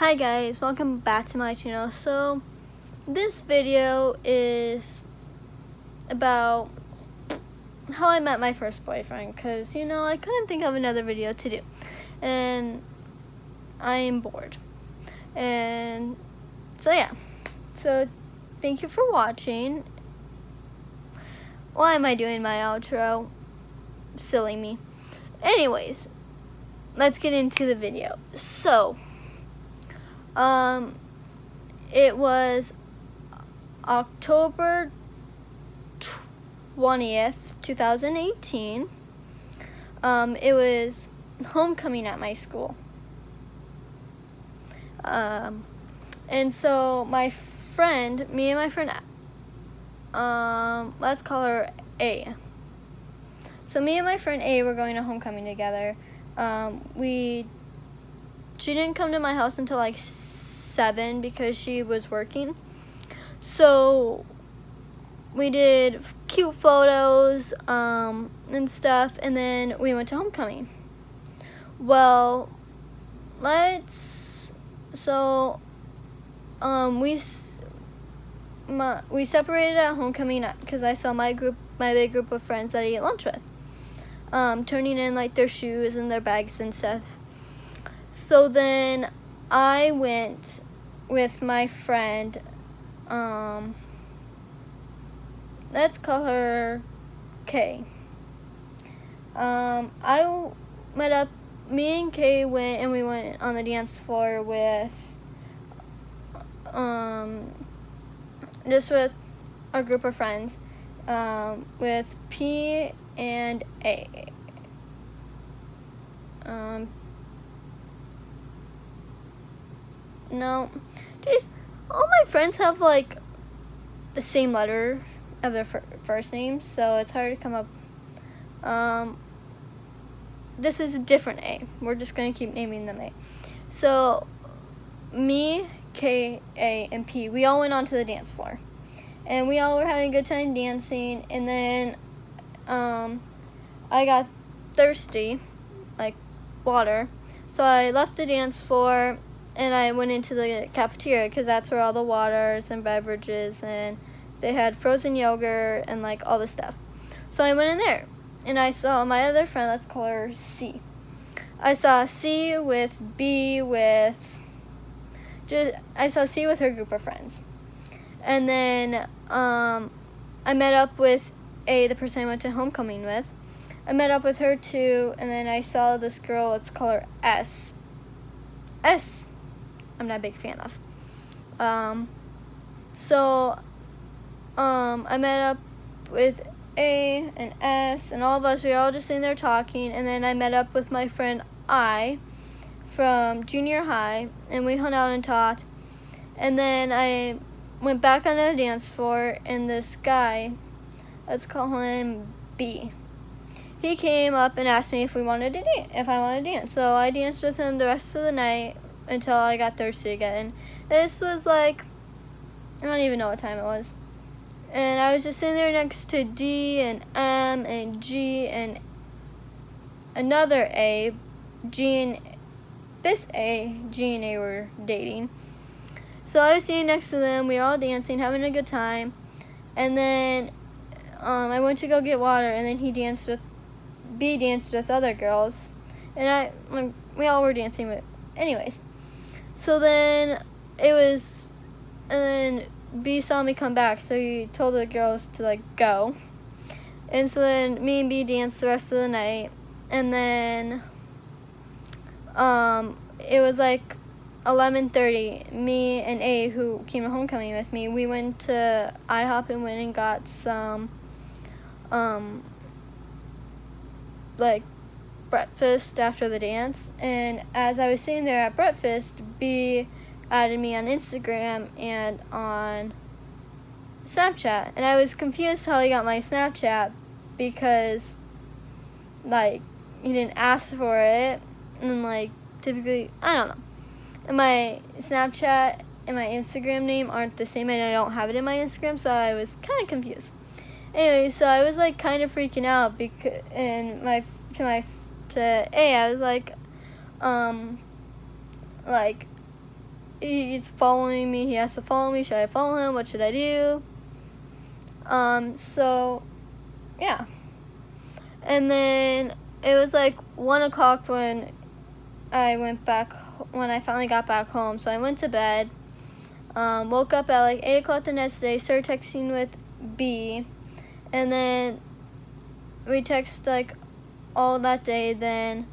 Hi guys, welcome back to my channel. So this video is about how I met my first boyfriend, because I couldn't think of another video to do and I am bored. And so thank you for watching. Why am I doing my outro? Silly me. Anyways, let's get into the video. So it was October 20th, 2018. It was homecoming at my school. And so me and my friend, let's call her A. So me and my friend A were going to homecoming together. She didn't come to my house until like 7 because she was working. So we did cute photos and stuff, and then we went to homecoming. Well, we separated at homecoming because I saw my big group of friends that I ate lunch with, turning in like their shoes and their bags and stuff. So then I went with my friend, let's call her Kay. Me and Kay went on the dance floor with just with our group of friends, with P and A. No, all my friends have like the same letter of their first names, so it's hard to come up. This is a different A. We're just gonna keep naming them A. So me, K, A, and P, we all went onto the dance floor, and we all were having a good time dancing. And then I got thirsty, like water, so I left the dance floor and I went into the cafeteria because that's where all the waters and beverages, and they had frozen yogurt and like all this stuff. So I went in there and I saw my other friend, let's call her C. I saw C with her group of friends. And then I met up with A, the person I went to homecoming with. I met up with her too, and then I saw this girl, let's call her S. I'm not a big fan of. I met up with A and S, and all of us, we were all just sitting there talking. And then I met up with my friend I from junior high, and we hung out and talked. And then I went back on the dance floor, and this guy, let's call him B, he came up and asked me if I wanted to dance. So I danced with him the rest of the night until I got thirsty again. This was like, I don't even know what time it was. And I was just sitting there next to D and M and G and another A. G and A were dating. So I was sitting next to them. We were all dancing, having a good time. And then I went to go get water, and then B danced with other girls. And we all were dancing with, anyways. So then and then B saw me come back, so he told the girls to like go. And so then me and B danced the rest of the night. And then it was like 11:30. Me and A, who came to homecoming with me, we went to IHOP and went and got some like breakfast after the dance. And as I was sitting there at breakfast, B added me on Instagram and on Snapchat, and I was confused how he got my Snapchat because like he didn't ask for it, and like typically, I don't know, and my Snapchat and my Instagram name aren't the same, and I don't have it in my Instagram, so I was kind of confused. Anyway, so I was like kind of freaking out because to A, I was like he's following me. He has to follow me. Should I follow him? What should I do? So, yeah. And then it was like 1 o'clock when when I finally got back home. So I went to bed, woke up at like 8 o'clock the next day, started texting with B, and then we texted like all that day. Then,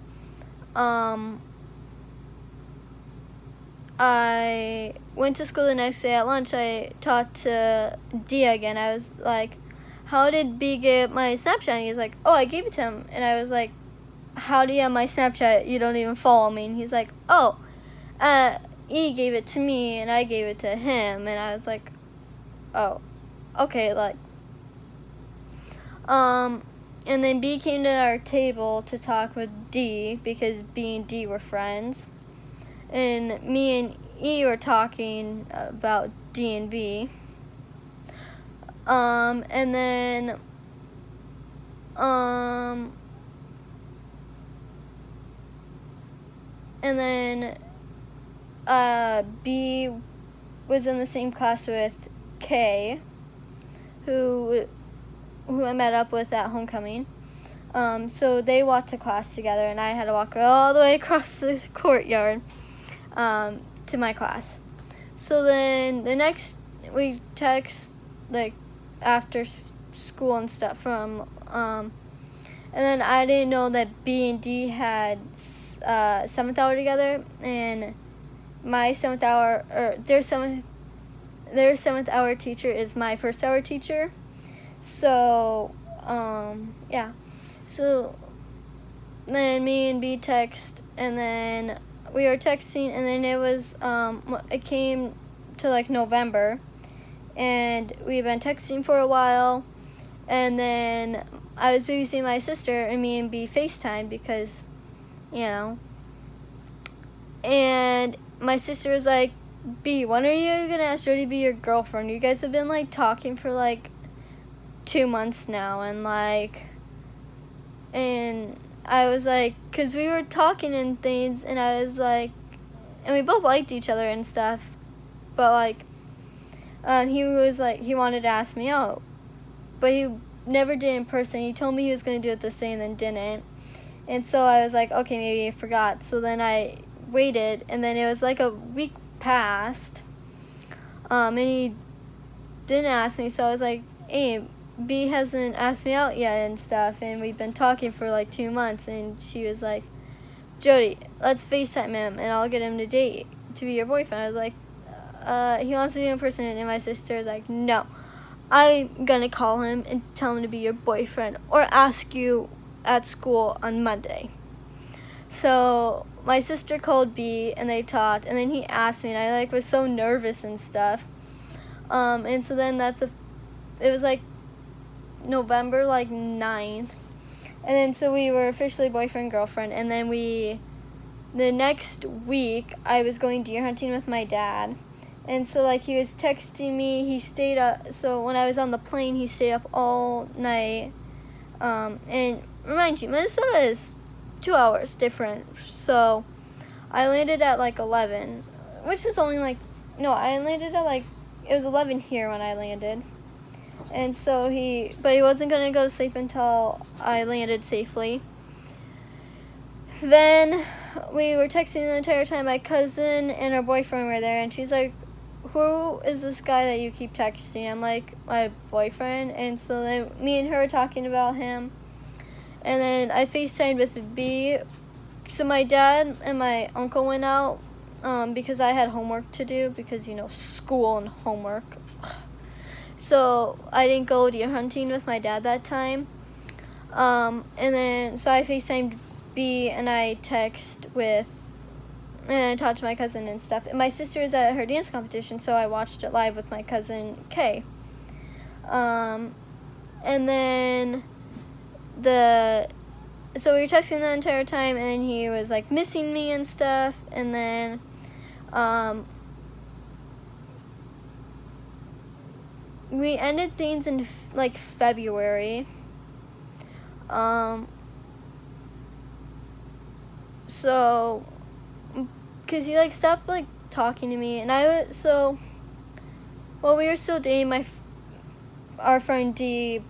I went to school the next day. At lunch, I talked to D again. I was like, how did B get my Snapchat? And he's like, oh, I gave it to him. And I was like, how do you have my Snapchat? You don't even follow me. And he's like, oh, E gave it to me and I gave it to him. And I was like, oh, okay, like, and then B came to our table to talk with D because B and D were friends. And me and E were talking about D and B. And then, B was in the same class with K, who I met up with at homecoming. So they walked to class together, and I had to walk all the way across the courtyard to my class. So then we text like after school and stuff from and then I didn't know that B and D had 7th hour together, and my 7th hour, or their 7th hour teacher is my 1st hour teacher. So yeah. So then me and B text, and then we were texting, and then it came to like November, and we've been texting for a while, and then I was babysitting my sister, and me and B FaceTimed because, and my sister was like, B, when are you gonna ask Jody to be your girlfriend? You guys have been like talking for like 2 months now, and I was like, because we were talking and things, and I was like, and we both liked each other and stuff, but like, he was like, he wanted to ask me out, but he never did in person. He told me he was going to do it this day and then didn't, and so I was like, okay, maybe I forgot. So then I waited, and then it was like a week passed, and he didn't ask me, so I was like, hey, B hasn't asked me out yet and stuff, and we've been talking for like 2 months, and she was like, Jody, let's FaceTime him, and I'll get him to be your boyfriend. I was like, he wants to do it in person, and my sister was like, no, I'm gonna call him and tell him to be your boyfriend, or ask you at school on Monday. So my sister called B, and they talked, and then he asked me, and I like was so nervous and stuff, and so then it was like November like 9th, and then so we were officially boyfriend girlfriend. And then the next week I was going deer hunting with my dad, and so like he was texting me. He stayed up, so when I was on the plane he stayed up all night, and remind you, Minnesota is 2 hours different, so I landed at like 11, which was only like, no, I landed at like, it was 11 here when I landed. And so he wasn't going to go to sleep until I landed safely. Then we were texting the entire time. My cousin and her boyfriend were there, and she's like, who is this guy that you keep texting? I'm like, my boyfriend. And so then me and her were talking about him. And then I FaceTimed with B. So my dad and my uncle went out because I had homework to do, because, school and homework. So I didn't go deer hunting with my dad that time. And then, so I FaceTimed B, and I talked to my cousin and stuff. And my sister is at her dance competition, so I watched it live with my cousin Kay. And then so we were texting the entire time, and then he was like missing me and stuff. And then, we ended things in like February. So, cause he like stopped like talking to me, and while we were still dating, our friend D,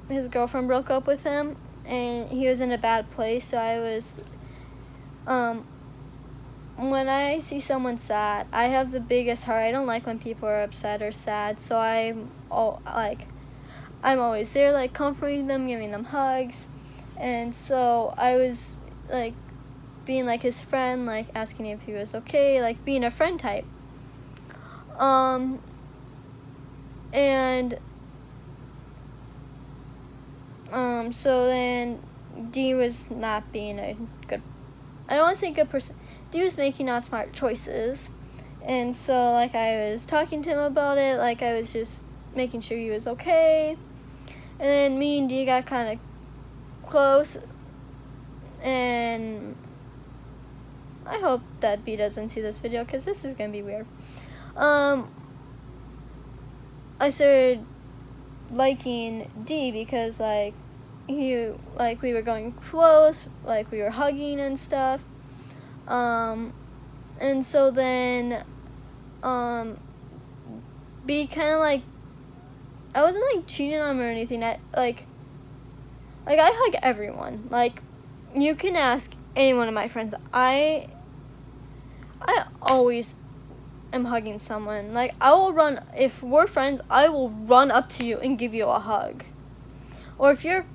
his girlfriend broke up with him, and he was in a bad place. So I was, when I see someone sad, I have the biggest heart. I don't like when people are upset or sad. So I'm always there, like comforting them, giving them hugs, and so I was like being like his friend, like asking if he was okay, like being a friend type. So then D was not being a good, I don't want to say good person, D was making not smart choices, and so like I was talking to him about it, like I was just making sure he was okay, and then me and D got kind of close, and I hope that B doesn't see this video because this is gonna be weird. I started liking D because we were going close, like we were hugging and stuff. And so then B kind of like, I wasn't like cheating on him or anything. I hug everyone. Like, you can ask any one of my friends. I always am hugging someone. Like, I will run, if we're friends, I will run up to you and give you a hug. Or if you're,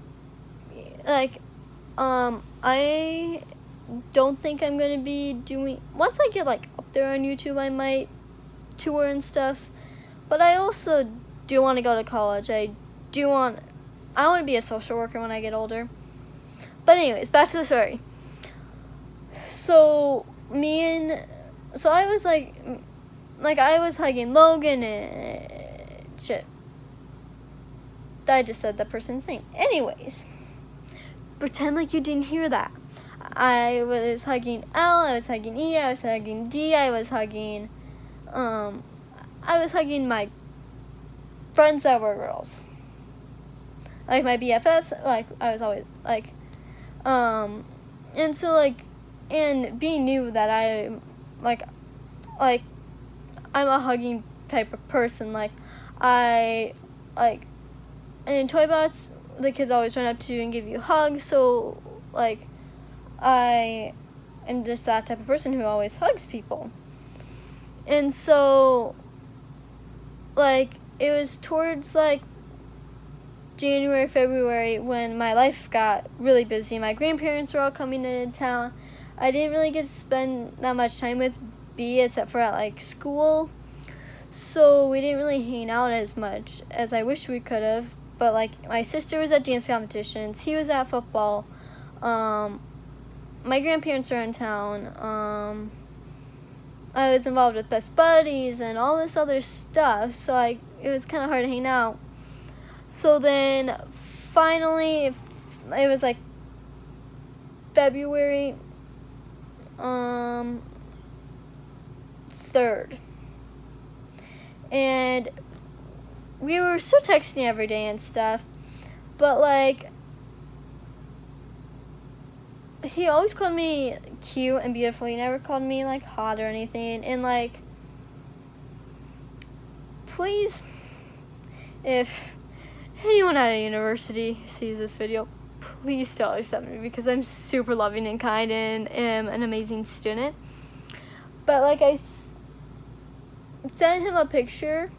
like, I don't think I'm going to be doing, once I get, like, up there on YouTube, I might tour and stuff. But I also do want to go to college. I want to be a social worker when I get older. But anyways, back to the story. So, I was like I was hugging Logan and shit. I just said that person's name. Anyways, pretend like you didn't hear that. I was hugging L, I was hugging E, I was hugging D, I was hugging my friends that were girls. Like my BFFs, like I was always like, and so like, and B knew that I'm a hugging type of person. Like, and in Toy Bots, the kids always run up to you and give you hugs. So, like, I am just that type of person who always hugs people. And so, like, it was towards, like, January, February, when my life got really busy. My grandparents were all coming into town. I didn't really get to spend that much time with B except for at like school, so we didn't really hang out as much as I wish we could have. But like, my sister was at dance competitions, he was at football, my grandparents were in town, I was involved with Best Buddies and all this other stuff, so it was kind of hard to hang out. So then finally it was like February 3rd, and we were still texting every day and stuff, but like, he always called me cute and beautiful. He never called me like hot or anything. And like, please, if anyone at a university sees this video, please still accept me, because I'm super loving and kind and am an amazing student. But like, I sent him a picture,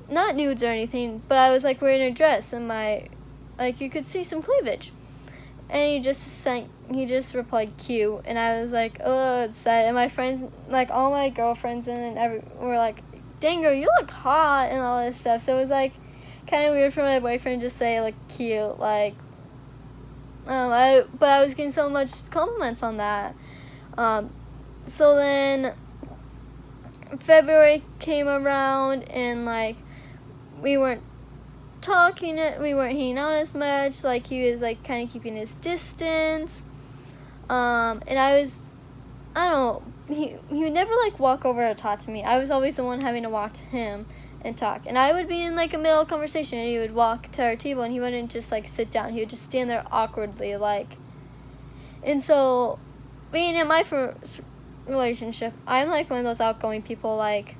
not nudes or anything, but I was like wearing a dress and you could see some cleavage, and he just replied cute, and I was like, oh, it's sad. And my friends, like all my girlfriends were like, dang girl, you look hot and all this stuff. So it was like kind of weird for my boyfriend to say like cute, like, but I was getting so much compliments on that. So then February came around, and like, we weren't hanging out as much. Like, he was like kind of keeping his distance, and I don't know, he would never like walk over to talk to me. I was always the one having to walk to him and talk, and I would be in like a middle of conversation, and he would walk to our table, and he wouldn't just like sit down. He would just stand there awkwardly, like. And so being at my first relationship. I'm like one of those outgoing people, like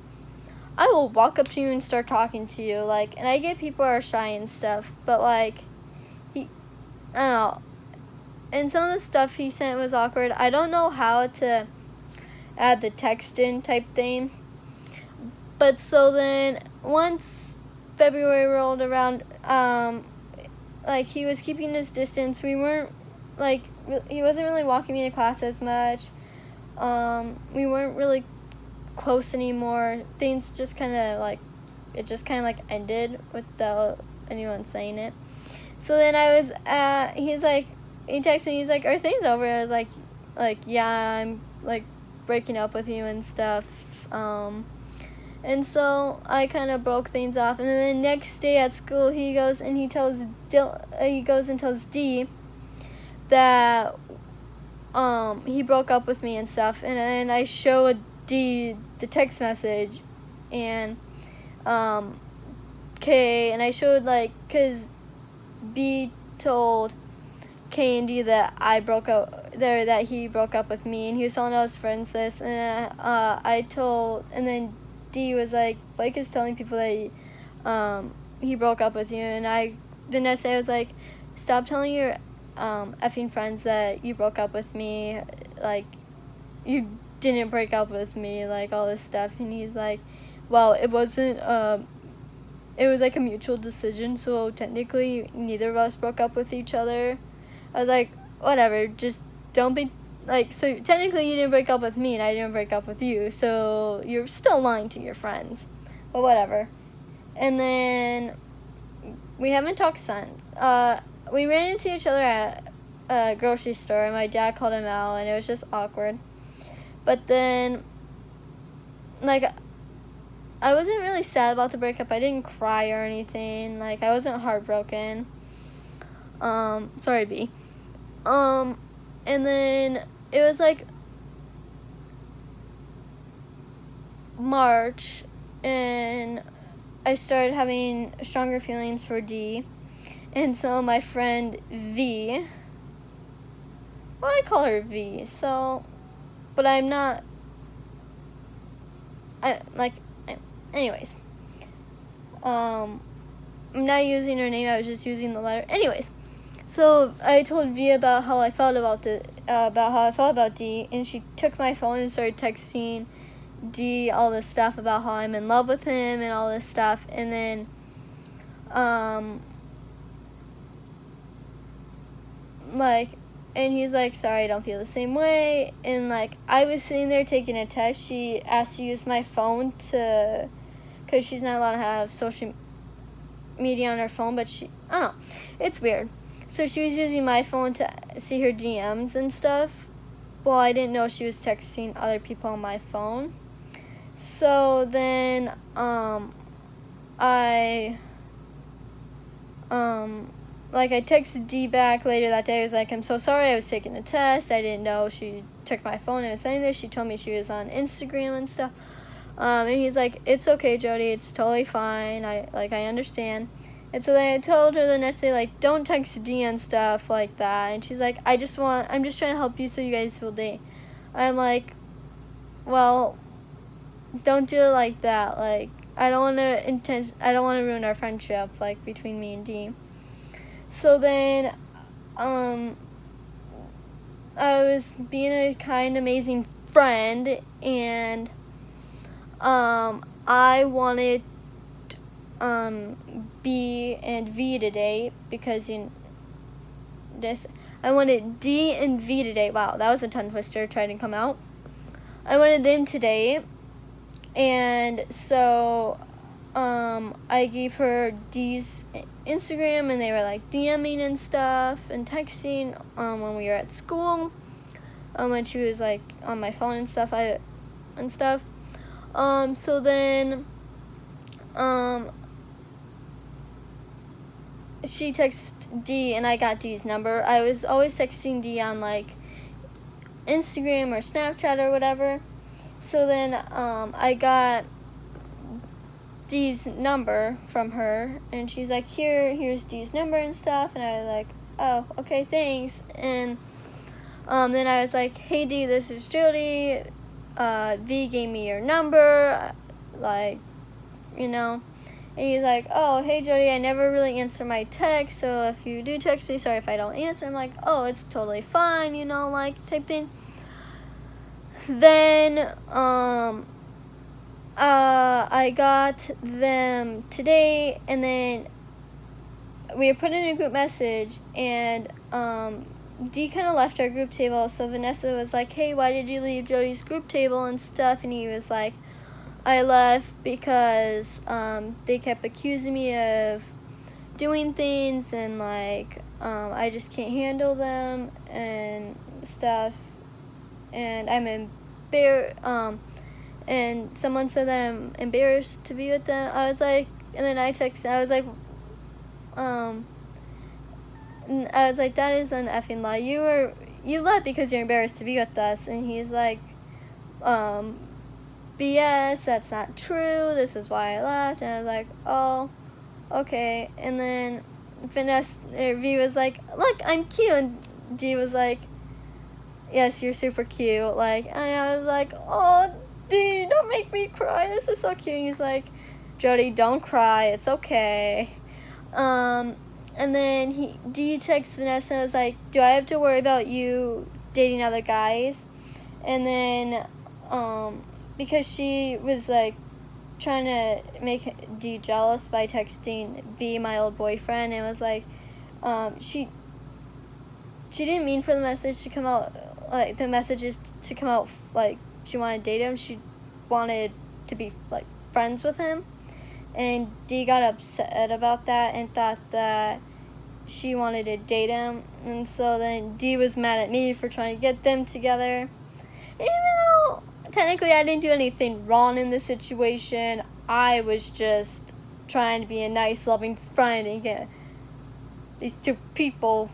I will walk up to you and start talking to you, like, and I get people are shy and stuff, but like I don't know. And some of the stuff he sent was awkward. I don't know how to add the text in type thing. But so then once February rolled around, like he was keeping his distance. We weren't like he wasn't really walking me to class as much. We weren't really close anymore. Things just kind of like ended without anyone saying it. So then I was he texted me, he's like, are things over? I was like yeah, I'm like breaking up with you and stuff. And so I kind of broke things off. And then the next day at school, he goes and tells D that he broke up with me and stuff. And then I showed D the text message and K, and I showed because B told K and D that that he broke up with me, and he was telling all his friends this, and and then D was like, Blake is telling people that he broke up with you, and the next day I was like, stop telling your effing friends that you broke up with me, like you didn't break up with me, like all this stuff. And he's like, well, it wasn't it was like a mutual decision, so technically neither of us broke up with each other. I was like, whatever, just don't be like, so technically you didn't break up with me and I didn't break up with you, so you're still lying to your friends, but whatever. And then we haven't talked since. We ran into each other at a grocery store and my dad called him out and it was just awkward. But then I wasn't really sad about the breakup. I didn't cry or anything. Like, I wasn't heartbroken. Sorry, B. And then it was March, and I started having stronger feelings for D. And so my friend V, well, I call her V, so, but I'm not, anyways, I'm not using her name, I was just using the letter. Anyways, so I told V about how I felt about D, and she took my phone and started texting D all this stuff about how I'm in love with him and all this stuff. And then and he's like, sorry, I don't feel the same way. And I was sitting there taking a test. She asked to use my phone because she's not allowed to have social media on her phone, but I don't know, it's weird. So she was using my phone to see her DMs and stuff. Well, I didn't know she was texting other people on my phone. So then I texted D back later that day. I was like, I'm so sorry, I was taking a test. I didn't know she took my phone and was saying this. She told me she was on Instagram and stuff. And he's like, it's okay, Jody, it's totally fine. I understand. And so then I told her the next day, don't text D and stuff like that. And she's like, I'm just trying to help you so you guys will date. I'm like, well, don't do it like that. I don't want to ruin our friendship, between me and D. So then, I was being a kind, amazing friend, and I wanted B and V to date because I wanted D and V to date. Wow, that was a tongue twister trying to come out. I wanted them to date, and so I gave her D's Instagram, and they were DMing and stuff and texting when we were at school, when she was on my phone and stuff. So then she texted D, and I got D's number. I was always texting D on Instagram or Snapchat or whatever. So then I got D's number from her, and she's like, here's D's number and stuff. And I was like, oh, okay, thanks. And then I was like, hey D, this is Jody. V gave me your number, like, you know. And he's like, oh, hey, Jody, I never really answer my text, so if you do text me, sorry if I don't answer. I'm like, oh, it's totally fine, you know, like, type thing. Then, I got them today, and then we were put in a group message, and, D kind of left our group table, so Vanessa was like, hey, why did you leave Jody's group table and stuff? And he was like, I left because they kept accusing me of doing things, and like I just can't handle them and stuff, and I'm embarrassed. And someone said that I'm embarrassed to be with them. I was like, and then I texted. I was like, that is an effing lie. You left because you're embarrassed to be with us. And he's like, BS, that's not true, this is why I left. And I was like, oh, okay. And then V was like, look, I'm cute. And D was like, yes, you're super cute. Like, and I was like, oh, D, don't make me cry, this is so cute. And he's like, Jody, don't cry, it's okay. And then D texts Vanessa and was like, do I have to worry about you dating other guys? And then, because she was like trying to make D jealous by texting B, my old boyfriend, and was like, she didn't mean for the message to come out, like the messages to come out like she wanted to date him. She wanted to be like friends with him, and D got upset about that and thought that she wanted to date him, and so then D was mad at me for trying to get them together. Even though technically I didn't do anything wrong in this situation, I was just trying to be a nice, loving friend and get these two people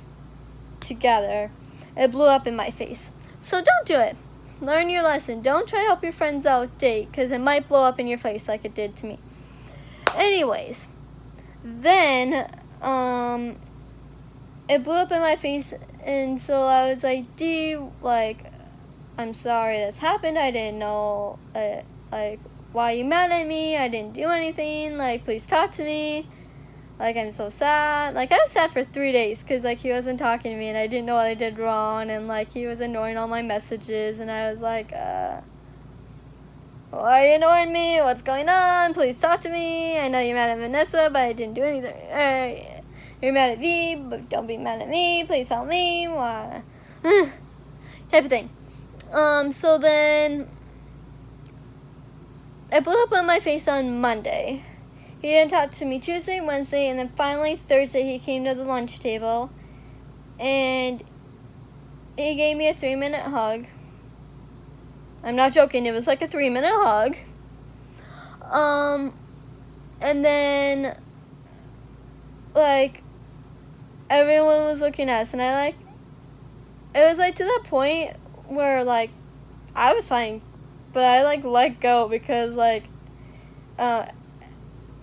together. It blew up in my face. So don't do it. Learn your lesson. Don't try to help your friends out date, because it might blow up in your face like it did to me. Anyways, then, it blew up in my face, and so I was like, D, like, I'm sorry this happened. I didn't know, like, why are you mad at me? I didn't do anything. Like, please talk to me. Like, I'm so sad. Like, I was sad for 3 days because, like, he wasn't talking to me, and I didn't know what I did wrong, and, like, he was ignoring all my messages, and I was like, why are you ignoring me? What's going on? Please talk to me. I know you're mad at Vanessa, but I didn't do anything. You're mad at V, but don't be mad at me. Please help me. Why? Type of thing. So then it blew up on my face on Monday. He didn't talk to me Tuesday, Wednesday, and then finally Thursday he came to the lunch table and he gave me a 3-minute hug. I'm not joking, it was like a 3-minute hug. And then like everyone was looking at us, and I like, it was like to that point where like I was fine, but I like let go because like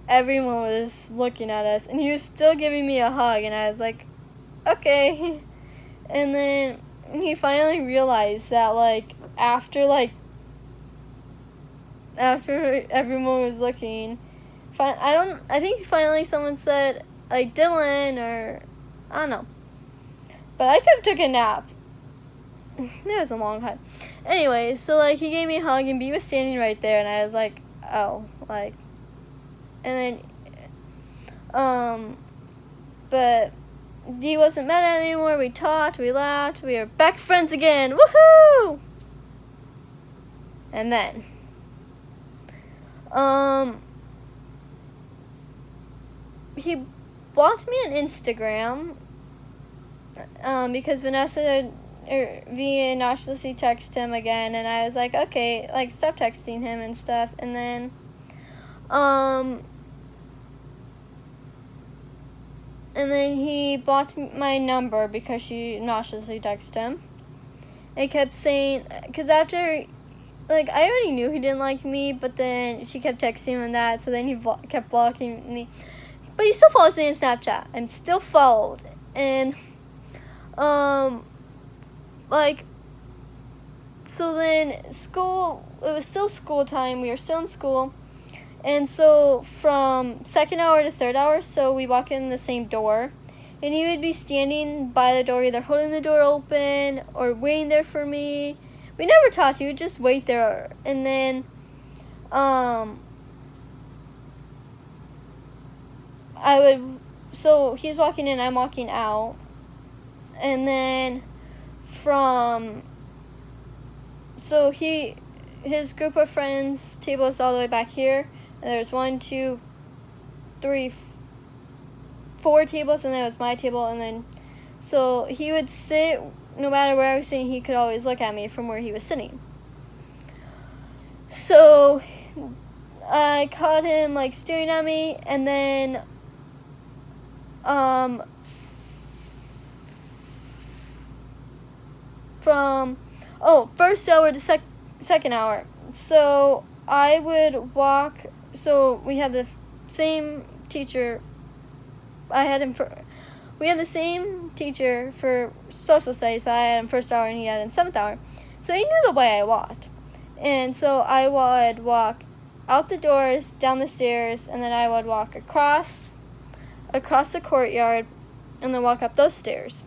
everyone was looking at us, and he was still giving me a hug, and I was like, okay. And then he finally realized that like after everyone was looking, I think finally someone said like Dylan, or I don't know, but I could have took a nap. It was a long time. Anyway, so like he gave me a hug, and B was standing right there, and I was like, oh, like, and then but D wasn't mad at me anymore. We talked, we laughed, we were back friends again. Woohoo! And then he blocked me on Instagram because Vanessa V and Ashley texted him again, and I was like, okay, like stop texting him and stuff. And then he blocked my number because she nauseously texted him. It kept saying, because after, like, I already knew he didn't like me, but then she kept texting him and that, so then he kept blocking me. But he still follows me on Snapchat. I'm still followed. And, like, so then it was still school time. We were still in school. And so from second hour to third hour, so we walk in the same door. And he would be standing by the door, either holding the door open or waiting there for me. We never talked. He would just wait there. And then so he's walking in, I'm walking out. And then his group of friends table is all the way back here. And there's 1, 2, 3, 4 tables, and then it was my table. And then, so he would sit, no matter where I was sitting, he could always look at me from where he was sitting. So I caught him like staring at me, and then from first hour to second hour. So I would walk. So we had the same teacher. We had the same teacher for social studies, but I had him first hour and he had him 7th hour. So he knew the way I walked. And so I would walk out the doors, down the stairs, and then I would walk across the courtyard, and then walk up those stairs.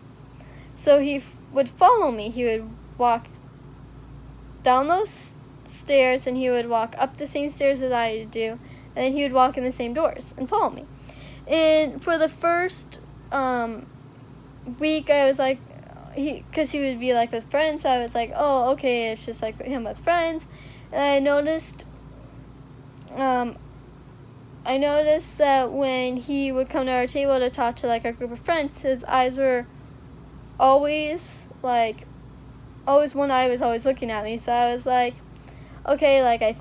So he would follow me. He would walk down those stairs, and he would walk up the same stairs as I do, and then he would walk in the same doors and follow me. And for the first week, I was like, because he would be like with friends, so I was like, oh, okay, it's just like him with friends. And I noticed that when he would come to our table to talk to like a group of friends, his eyes were always one eye was always looking at me. So I was like, okay, like I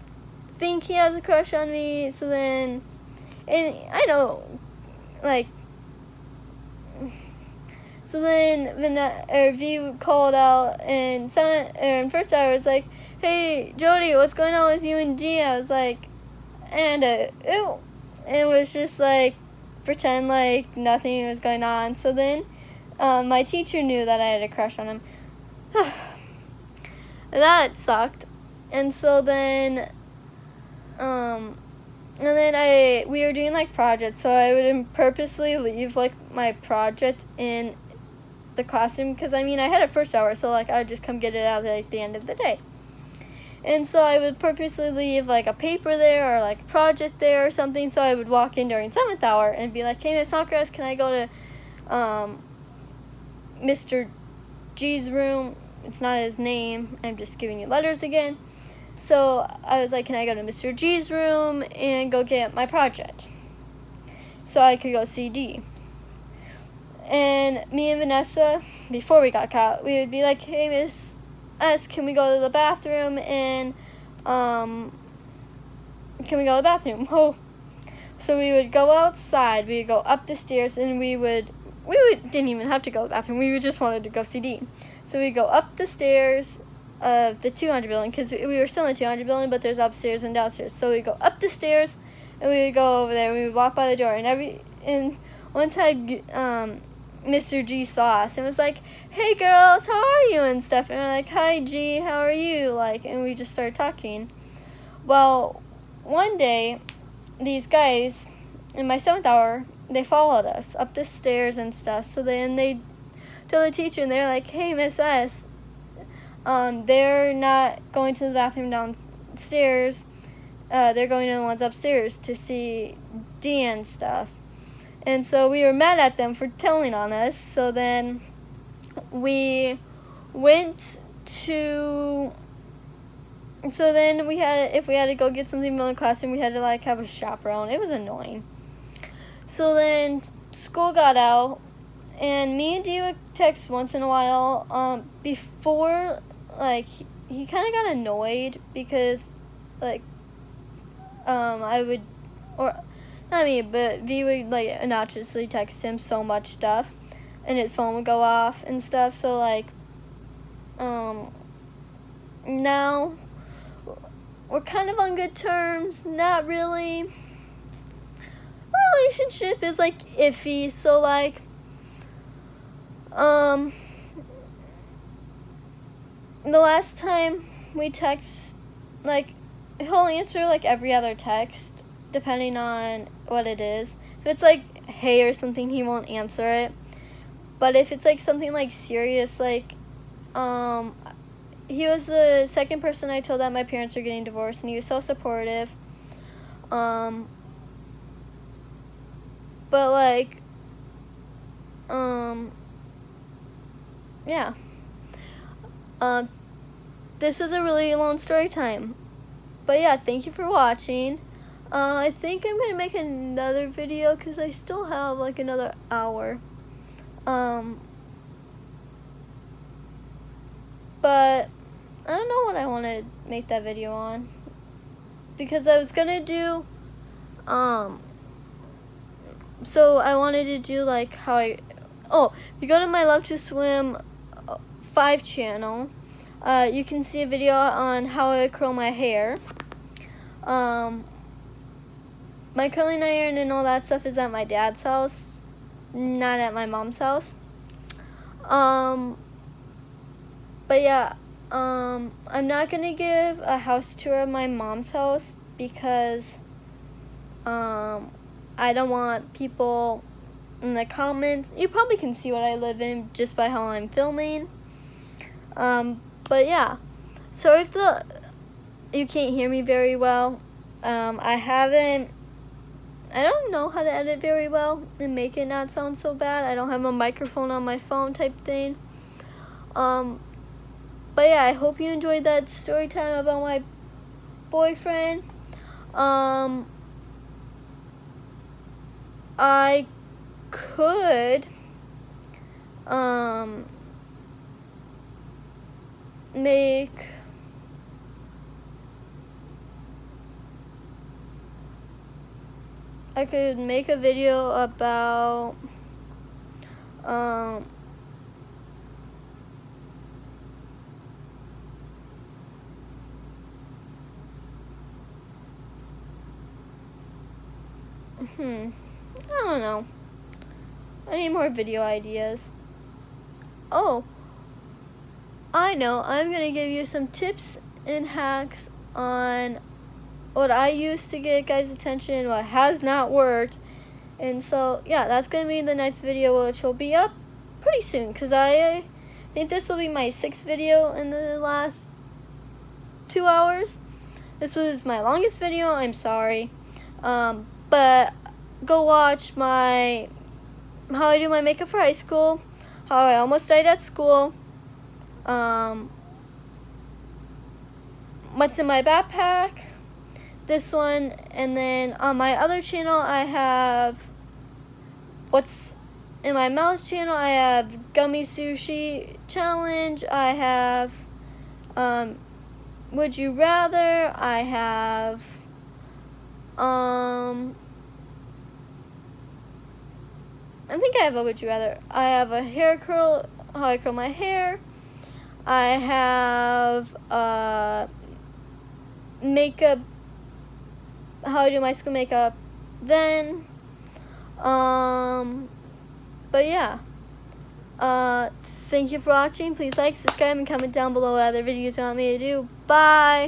think he has a crush on me. So then, and I know, like, so then V called out, and first I was like, hey Jody, what's going on with you and G? I was like, and ew. And it was just like pretend like nothing was going on. So then my teacher knew that I had a crush on him. That sucked. And so then we were doing like projects, so I would purposely leave like my project in the classroom, because I had a first hour, so like I would just come get it out at the end of the day. And so I would purposely leave like a paper there or like a project there or something, so I would walk in during 7th hour and be like, hey, Miss Snodgrass, can I go to Mr. G's room? It's not his name, I'm just giving you letters again. So I was like, can I go to Mr. G's room and go get my project so I could go see D? And me and Vanessa, before we got caught, we would be like, hey, Miss S, can we go to the bathroom? And can we go to the bathroom? Oh, so we would go outside, we would go up the stairs, and we didn't even have to go to the bathroom, we just wanted to go see D. So we go up the stairs of the 200 building, because we were still in the 200 building, but there's upstairs and downstairs. So we go up the stairs, and we would go over there, and we would walk by the door, and one time Mr. G saw us and was like, hey girls, how are you and stuff, and we're like, hi G, how are you, like, and we just started talking. Well, one day these guys in my 7th hour, they followed us up the stairs and stuff. So then they told the teacher, and they're like, hey, Miss S, they're not going to the bathroom downstairs, they're going to the ones upstairs to see D and stuff. And so we were mad at them for telling on us. So then we went to, so then if we had to go get something from the classroom, we had to like have a chaperone. It was annoying. So then school got out, and me and D would text once in a while. Before, like, he kind of got annoyed because, like, I would, or not me, but V would like obnoxiously text him so much stuff, and his phone would go off and stuff. So like, now we're kind of on good terms. Not really. Our relationship is like iffy. So like, the last time we text, like, he'll answer like every other text depending on what it is. If it's like hey or something, he won't answer it. But if it's like something like serious, like he was the second person I told that my parents are getting divorced, and he was so supportive. But like yeah. This is a really long story time. But yeah, thank you for watching. I think I'm gonna make another video because I still have like another hour. But I don't know what I want to make that video on, because I was gonna do so I wanted to do like how if you go to my Love to Swim 5 channel, you can see a video on how I curl my hair. My curling iron and all that stuff is at my dad's house, not at my mom's house. But yeah, I'm not gonna give a house tour of my mom's house because I don't want people in the comments. You probably can see what I live in just by how I'm filming. But yeah, so if you can't hear me very well, I don't know how to edit very well and make it not sound so bad. I don't have a microphone on my phone type thing. But yeah, I hope you enjoyed that story time about my boyfriend. I could make a video about I don't know. I need more video ideas. Oh, I know. I'm going to give you some tips and hacks on what I used to get guys' attention and what has not worked. And so, yeah, that's going to be the next video, which will be up pretty soon, because I think this will be my 6th video in the last 2 hours. This was my longest video. I'm sorry. But go watch my how I do my makeup for high school, how I almost died at school, what's in my backpack, this one, and then on my other channel I have what's in my mouth channel. I have gummy sushi challenge, I have would you rather, I have I think I have a would you rather. I have a hair curl, how I curl my hair. I have makeup, how I do my school makeup then. But yeah. Thank you for watching. Please like, subscribe, and comment down below what other videos you want me to do. Bye!